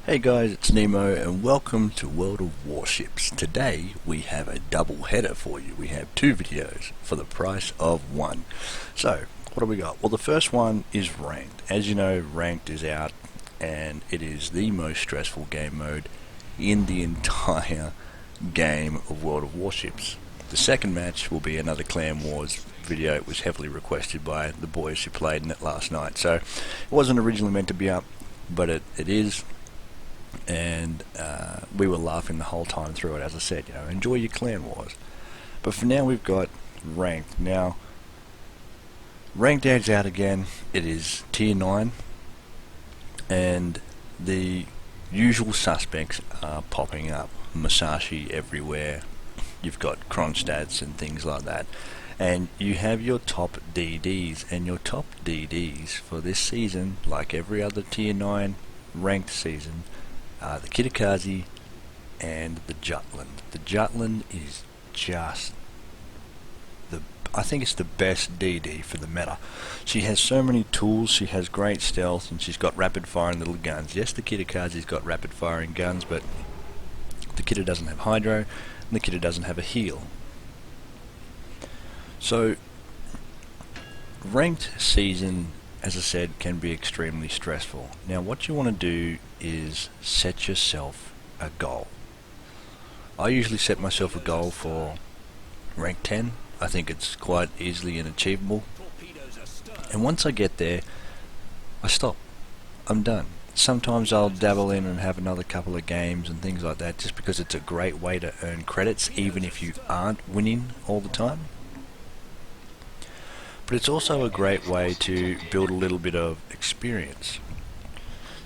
Hey guys, it's Nemo and welcome to World of Warships. Today we have a double header for you. We have two videos for the price of one. So, what do we got? Well, the first one is Ranked. As you know, Ranked is out and it is the most stressful game mode in the entire game of World of Warships. The second match will be another Clan Wars video. It was heavily requested by the boys who played in it last night. So, it wasn't originally meant to be up, but it is. And we were laughing the whole time through it. As I said, enjoy your Clan Wars. But for now we've got Ranked. Now, Ranked adds out again. It is tier 9 and the usual suspects are popping up. Musashi everywhere. You've got Kronstadts and things like that. And you have your top DDs, and your top DDs for this season, like every other tier 9 Ranked season, the Kitakazi and the Jutland. The Jutland is just I think it's the best DD for the meta. She has so many tools, she has great stealth, and she's got rapid firing little guns. Yes, the Kitakazi's got rapid firing guns, but the Kita doesn't have Hydro, and the Kita doesn't have a heal. So, Ranked season, as I said, can be extremely stressful. Now what you want to do is set yourself a goal. I usually set myself a goal for rank 10. I think it's quite easily and achievable. And once I get there, I stop. I'm done. Sometimes I'll dabble in and have another couple of games and things like that, just because it's a great way to earn credits even if you aren't winning all the time. But it's also a great way to build a little bit of experience.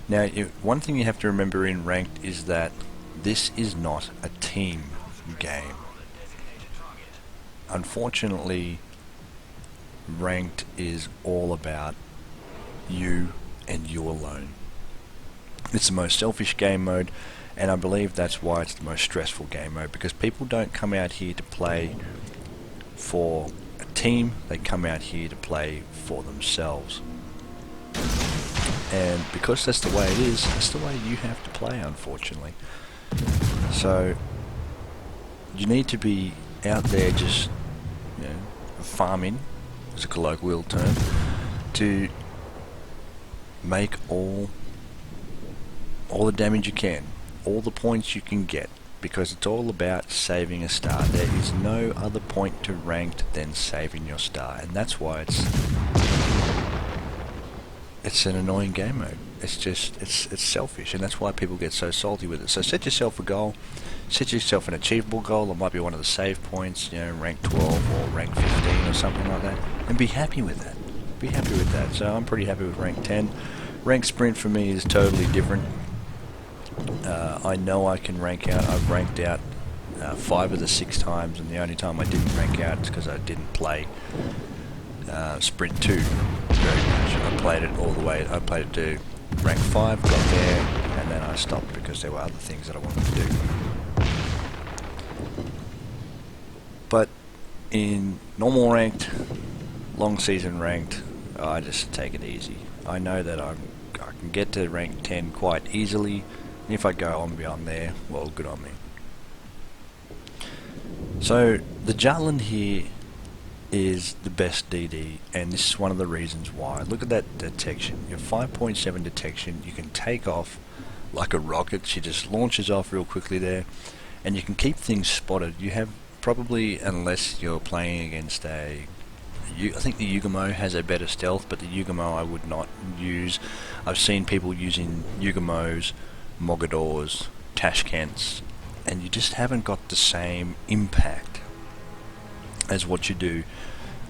Now, one thing you have to remember in Ranked is that this is not a team game. Unfortunately, Ranked is all about you and you alone. It's the most selfish game mode, and I believe that's why it's the most stressful game mode, because people don't come out here to play for a team, they come out here to play for themselves. And because that's the way it is, that's the way you have to play, unfortunately. So you need to be out there just farming, is a colloquial term, to make all the damage you can, all the points you can get, because it's all about saving a star. There is no other point to Ranked than saving your star, and that's why it's an annoying game mode. It's just, it's selfish, and that's why people get so salty with it. So set yourself a goal, set yourself an achievable goal. It might be one of the save points, rank 12 or rank 15 or something like that, and be happy with that. Be happy with that. So I'm pretty happy with rank 10. Rank sprint for me is totally different. I know I can rank out. I've ranked out 5 of the 6 times, and the only time I didn't rank out is because I didn't play Sprint 2 very much. I played it all the way. I played it to rank 5, got there, and then I stopped because there were other things that I wanted to do. But in normal ranked, long season ranked, I just take it easy. I know that I can get to rank 10 quite easily. If I go on beyond there, well, good on me. So the Jutland here is the best DD, and this is one of the reasons why. Look at that detection. You have 5.7 detection. You can take off like a rocket. She just launches off real quickly there, and you can keep things spotted. You have probably, unless you're playing against I think the Yugamo has a better stealth, but the Yugamo I would not use. I've seen people using Yugamos, Mogadors, Tashkents, and you just haven't got the same impact as what you do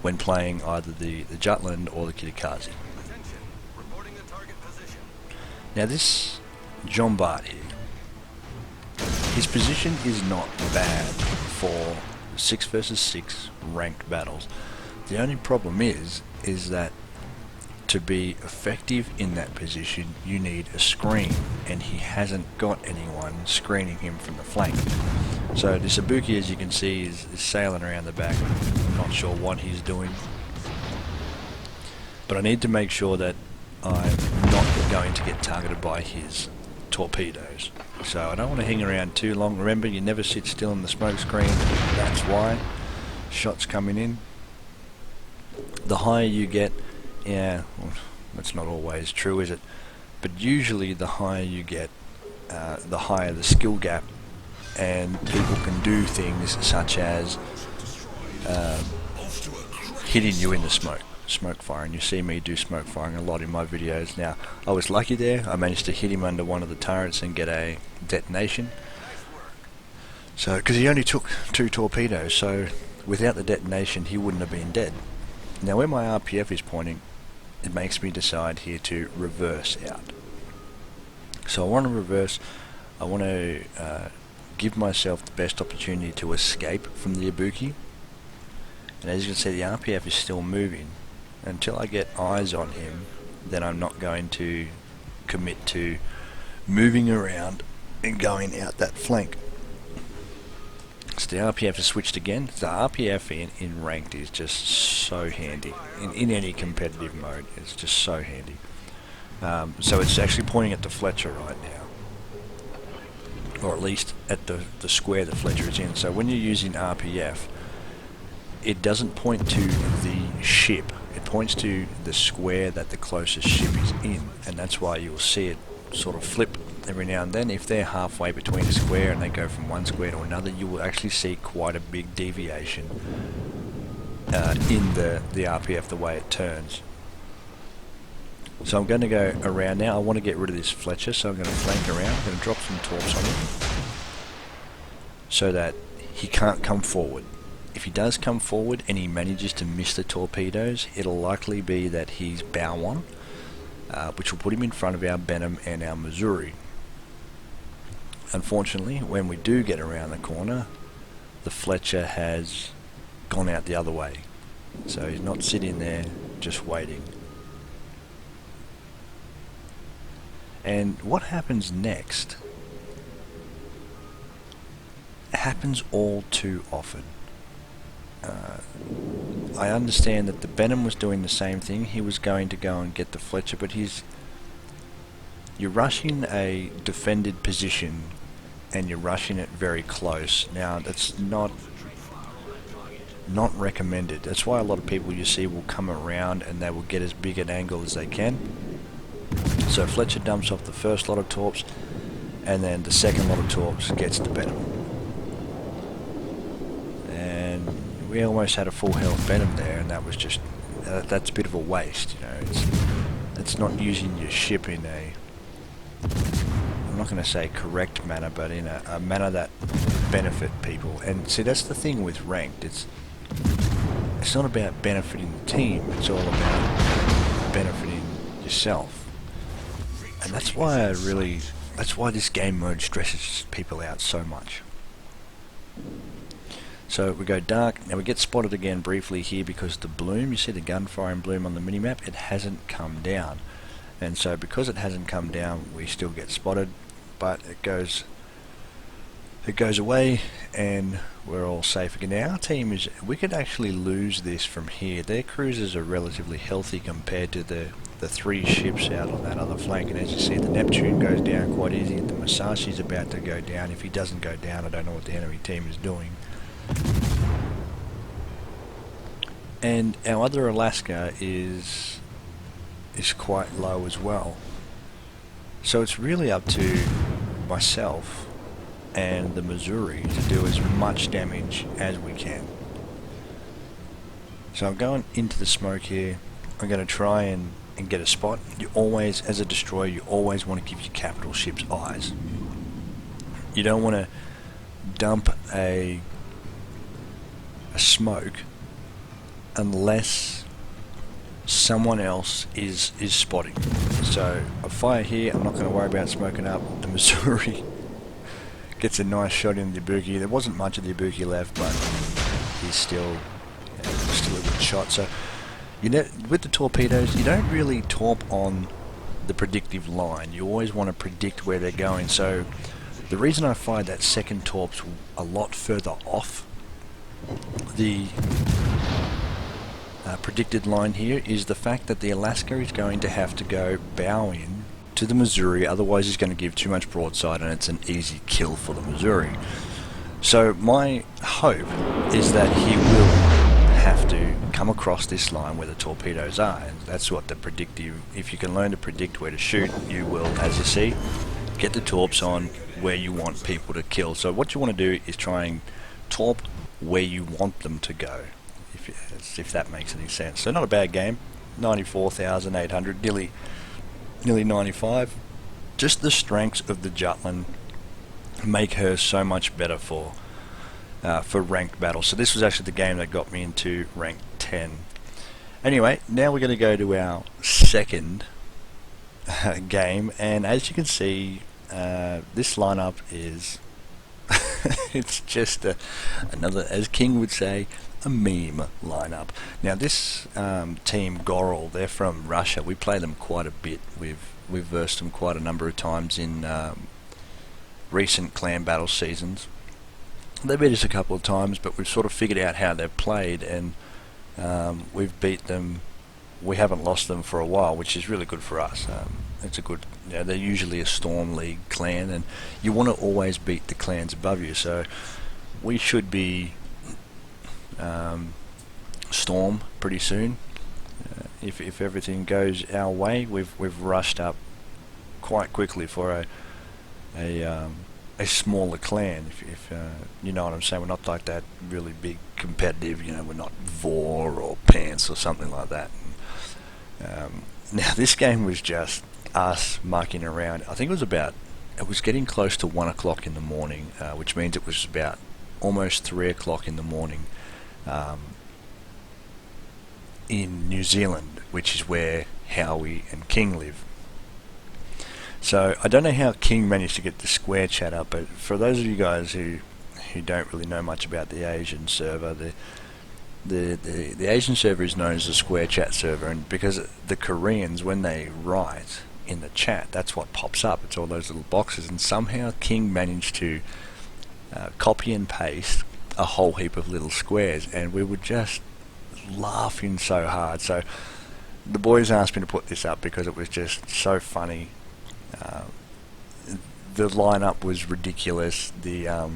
when playing either the Jutland or the Kitakazi. Now this John Bart here, his position is not bad for 6 versus 6 ranked battles. The only problem is that to be effective in that position you need a screen, and he hasn't got anyone screening him from the flank. So the Sabuki, as you can see, is sailing around the back. I'm not sure what he's doing, but I need to make sure that I'm not going to get targeted by his torpedoes. So I don't want to hang around too long. Remember, you never sit still in the smoke screen. That's why. Shots coming in. The higher you get, yeah, well, that's not always true, is it? But usually the higher you get, the higher the skill gap, and people can do things such as hitting you in the smoke firing. You see me do smoke firing a lot in my videos. Now, I was lucky there. I managed to hit him under one of the turrets and get a detonation. So, because he only took 2 torpedoes, so without the detonation he wouldn't have been dead. Now, where my RPF is pointing, it makes me decide here to reverse out. So I want to reverse. I want to give myself the best opportunity to escape from the Ibuki. And as you can see, the RPF is still moving. Until I get eyes on him, then I'm not going to commit to moving around and going out that flank. So the RPF has switched again. The RPF in ranked is just so handy. In any competitive mode, it's just so handy. So it's actually pointing at the Fletcher right now. Or at least at the square the Fletcher is in. So when you're using RPF, it doesn't point to the ship. It points to the square that the closest ship is in. And that's why you'll see it sort of flip every now and then. If they're halfway between a square and they go from one square to another, you will actually see quite a big deviation in the RPF, the way it turns. So I'm going to go around now. I want to get rid of this Fletcher, so I'm going to flank around. I'm going to drop some torps on him so that he can't come forward. If he does come forward and he manages to miss the torpedoes, it'll likely be that he's bow on, which will put him in front of our Benham and our Missouri. Unfortunately, when we do get around the corner, the Fletcher has gone out the other way. So he's not sitting there just waiting. And what happens next happens all too often. I understand that the Benham was doing the same thing. He was going to go and get the Fletcher, but you're rushing a defended position and you're rushing it very close. Now, that's not recommended. That's why a lot of people you see will come around and they will get as big an angle as they can. So Fletcher dumps off the first lot of torps, and then the second lot of torps gets the Benham. And we almost had a full health Benham there, and that was just that's a bit of a waste. You know, it's not using your ship in a, I'm not going to say correct manner, but in a manner that benefit people. And see, that's the thing with ranked. It's not about benefiting the team. It's all about benefiting yourself. And that's why that's why this game mode stresses people out so much. So we go dark. Now we get spotted again briefly here because the bloom, you see the gunfire and bloom on the minimap, it hasn't come down. And so because it hasn't come down, we still get spotted, but it goes away and we're all safe again. Now our team we could actually lose this from here. Their cruisers are relatively healthy compared to the 3 ships out on that other flank, and as you see, the Neptune goes down quite easy. The Musashi's about to go down. If he doesn't go down, I don't know what the enemy team is doing. And our other Alaska is quite low as well. So it's really up to myself and the Missouri to do as much damage as we can. So I'm going into the smoke here. I'm going to try and get a spot. You always, as a destroyer, you always want to give your capital ships eyes. You don't want to dump a smoke unless someone else is spotting. So I fire here, I'm not going to worry about smoking up. The Missouri gets a nice shot in the Ibuki. There wasn't much of the Ibuki left, but he's still a good shot. So you know, with the torpedoes, you don't really torp on the predictive line. You always want to predict where they're going. So the reason I fired that second torps a lot further off the predicted line here is the fact that the Alaska is going to have to go bow in to the Missouri, otherwise he's going to give too much broadside and it's an easy kill for the Missouri. So my hope is that he will have to come across this line where the torpedoes are, and that's what the predictive, if you can learn to predict where to shoot, you will, as you see, get the torps on where you want people to kill. So what you want to do is try and torp where you want them to go, if that makes any sense. So not a bad game, 94,800, nearly 95. Just the strengths of the Jutland make her so much better for ranked battles. So this was actually the game that got me into rank 10. Anyway, now we're going to go to our second game, and as you can see, this lineup is it's just another, as King would say, a meme lineup. Now this team Gorel, they're from Russia. We play them quite a bit. We've versed them quite a number of times in recent clan battle seasons. They beat us a couple of times, but we've sort of figured out how they've played, and we've beat them. We haven't lost them for a while, which is really good for us. It's a good, they're usually a Storm League clan, and you want to always beat the clans above you. So we should be Storm pretty soon. If everything goes our way, we've rushed up quite quickly for a smaller clan. If you know what I'm saying, we're not like that really big competitive. We're not Vor or Pants or something like that. Now this game was just us mucking around. I think it was getting close to 1 o'clock in the morning, which means it was about almost 3 o'clock in the morning in New Zealand, which is where Howie and King live. So I don't know how King managed to get the square chat up, but for those of you guys who don't really know much about the Asian server, the Asian server is known as the square chat server, and because the Koreans, when they write in the chat, that's what pops up. It's all those little boxes, and somehow King managed to copy and paste a whole heap of little squares, and we were just laughing so hard. So the boys asked me to put this up because it was just so funny. The lineup was ridiculous. The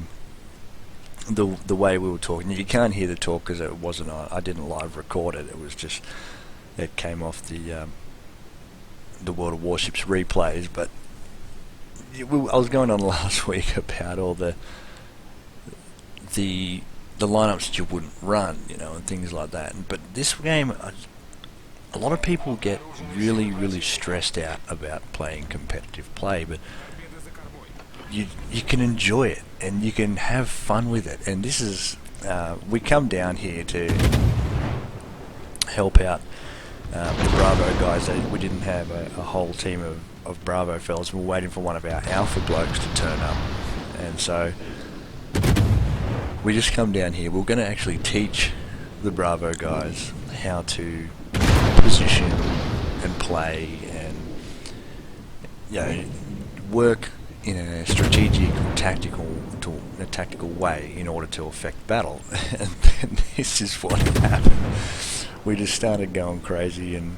way we were talking, you can't hear the talk because it wasn't. I didn't live record it. It was just, it came off the World of Warships replays. But I was going on last week about all the lineups that you wouldn't run, and things like that. But this game, a lot of people get really stressed out about playing competitive play, but you can enjoy it and you can have fun with it. And this is we come down here to help out the Bravo guys. We didn't have a whole team of Bravo fellas. We were waiting for one of our Alpha blokes to turn up, and so we just come down here. We're going to actually teach the Bravo guys how to position and play and work in a strategic, tactical way in order to affect battle. And then this is what happened. We just started going crazy, and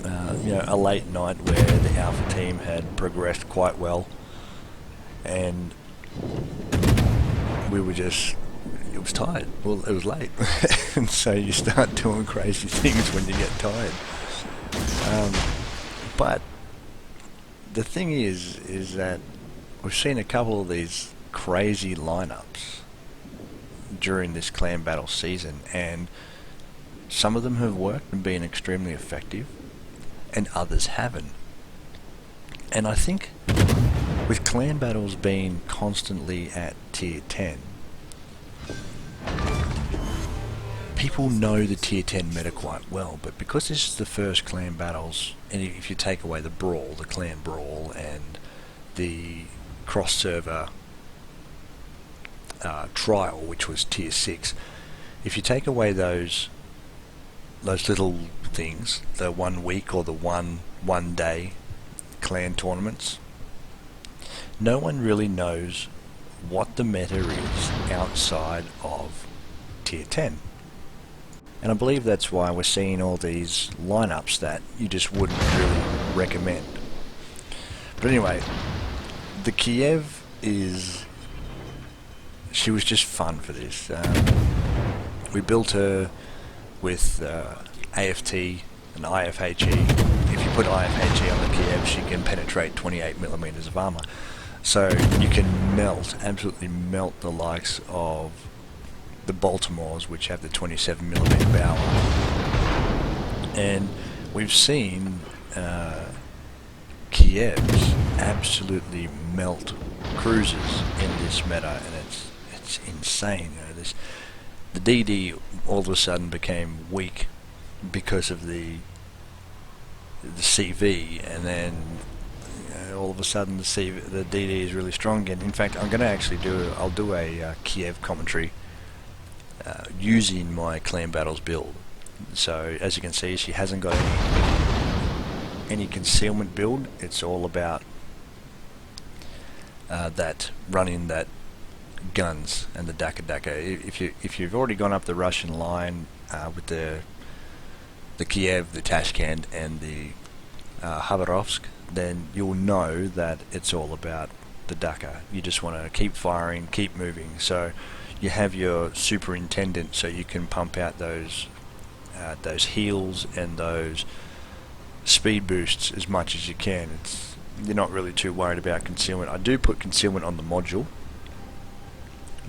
a late night where the Alpha team had progressed quite well, and we were just, it was tired. Well, it was late. And so you start doing crazy things when you get tired. But the thing is that we've seen a couple of these crazy lineups during this clan battle season, and some of them have worked and been extremely effective, and others haven't. And I think with clan battles being constantly at tier 10, people know the tier 10 meta quite well, but because this is the first clan battles, and if you take away the brawl, the clan brawl, and the cross-server trial, which was tier 6, if you take away those little things, the 1 week or the one day clan tournaments, no one really knows what the meta is outside of tier 10. And I believe that's why we're seeing all these lineups that you just wouldn't really recommend. But anyway, the Kiev she was just fun for this. We built her with AFT and IFHE. If you put IFHE on the Kiev, she can penetrate 28mm of armor. So you can absolutely melt the likes of the Baltimores, which have the 27mm bow. And we've seen Kievs absolutely melt cruisers in this meta, and it's insane. You know, the DD all of a sudden became weak because of the CV, and then all of a sudden the DD is really strong again. In fact, I'm going to actually I'll do a Kiev commentary using my Clan Battles build. So as you can see, she hasn't got any concealment build. It's all about that running that guns and the Daka. If you've already gone up the Russian line with the Kiev, the Tashkent, and the Khabarovsk, then you'll know that it's all about the Daka. You just want to keep firing, keep moving. So you have your superintendent, so you can pump out those heals and those speed boosts as much as you can. You're not really too worried about concealment. I do put concealment on the module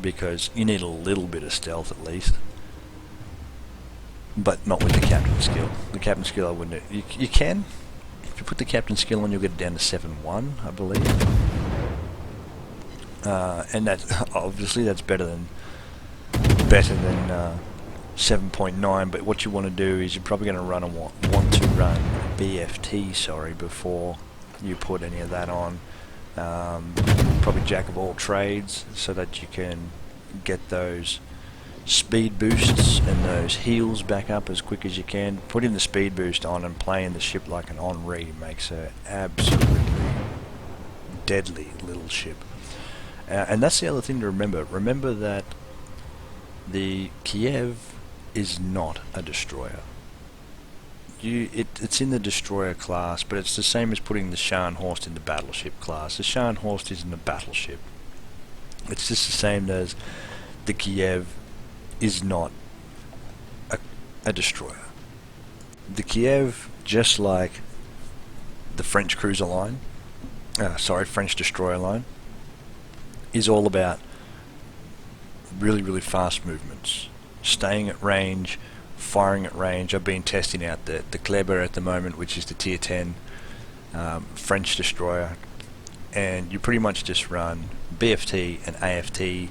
because you need a little bit of stealth at least, but not with the captain skill. The captain skill I wouldn't. You can. If you put the captain skill on, you'll get it down to 7-1, I believe. And that's obviously better than 7.9. But what you want to do is you're probably going to want to run BFT, before you put any of that on. Probably jack of all trades, so that you can get those speed boosts and those heals back up as quick as you can. Putting the speed boost on and playing the ship like an Henri makes her absolutely deadly little ship. And that's the other thing to remember. Remember that the Kiev is not a destroyer. It's in the destroyer class, but it's the same as putting the Scharnhorst in the battleship class. The Scharnhorst isn't a battleship. It's just the same as the Kiev is not a destroyer. The Kiev, just like the French cruiser line, French destroyer line, is all about really, really fast movements, staying at range, firing at range. I've been testing out the Kleber at the moment, which is the tier 10 French destroyer, and you pretty much just run BFT and AFT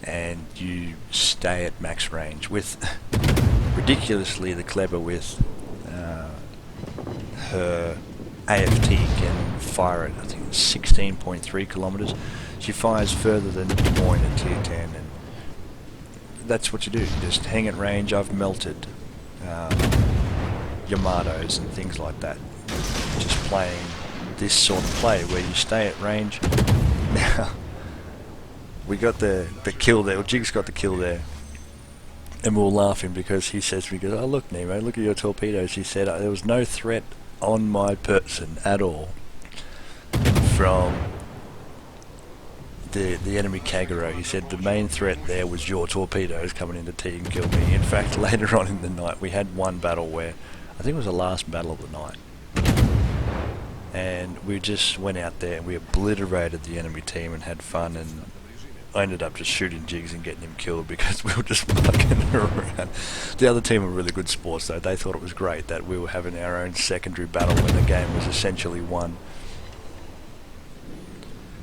and you stay at max range. With ridiculously, the Kleber with her AFT can fire at, I think, 16.3 kilometers. She fires further than Moine at tier 10, and that's what you do. You just hang at range. I've melted Yamatos and things like that, just playing this sort of play where you stay at range. Now we got the kill there. Well, Jig's got the kill there, and we were laughing because he says, "Oh look, Nemo, look at your torpedoes." He said there was no threat on my person at all from the enemy Kagero. He said the main threat there was your torpedoes coming into T and kill me. In fact, later on in the night we had one battle where I think it was the last battle of the night, and we just went out there and we obliterated the enemy team and had fun, and I ended up just shooting Jigs and getting him killed because we were just fucking around. The other team were really good sports though. They thought it was great that we were having our own secondary battle when the game was essentially won.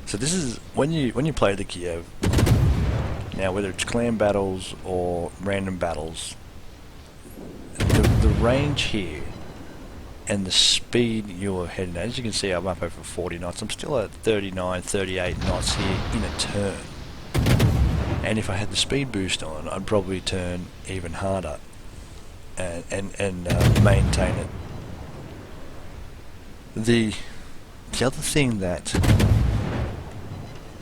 So this is when you play the Kiev. Now, whether it's clan battles or random battles, the range here and the speed you're heading at, as you can see, I'm up over 40 knots. I'm still at 39, 38 knots here in a turn. And if I had the speed boost on, I'd probably turn even harder and maintain it. The other thing that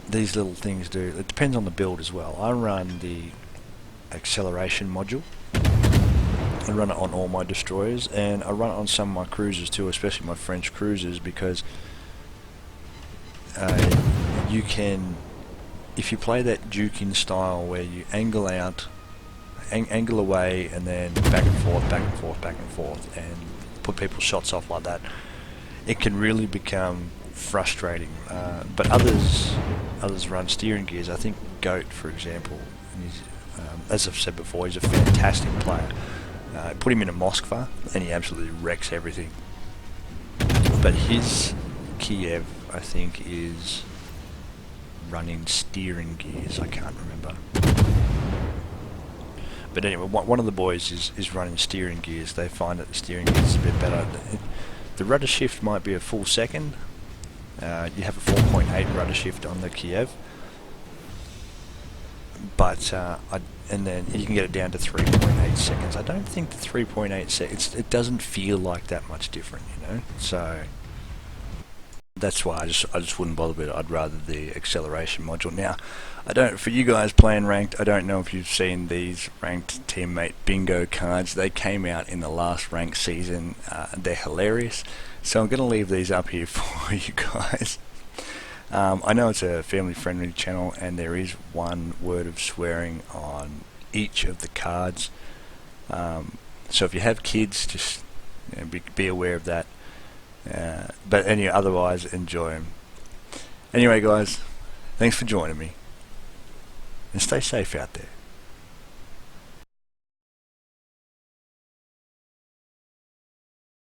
these little things do, it depends on the build as well. I run the acceleration module. I run it on all my destroyers, and I run it on some of my cruisers too, especially my French cruisers, because you can, if you play that duking style where you angle out, angle away, and then back and forth, back and forth, back and forth, and put people's shots off like that, it can really become frustrating. But others run steering gears. I think Goat, for example, he's, as I've said before, he's a fantastic player. Put him in a Moskva and he absolutely wrecks everything. But his Kiev, I think, is running steering gears. I can't remember. But anyway, one of the boys is running steering gears. They find that the steering gears is a bit better. The rudder shift might be a full second. You have a 4.8 rudder shift on the Kiev, but and then you can get it down to 3.8 seconds. I don't think the 3.8 seconds, it doesn't feel like that much different, you know. So that's why I just wouldn't bother with it. I'd rather the acceleration module. Now, for you guys playing ranked, I don't know if you've seen these ranked teammate bingo cards. They came out in the last ranked season. They're hilarious. So I'm going to leave these up here for you guys. I know it's a family-friendly channel, and there is one word of swearing on each of the cards. So if you have kids, just be aware of that. But otherwise, enjoy them. Anyway, guys, thanks for joining me, and stay safe out there.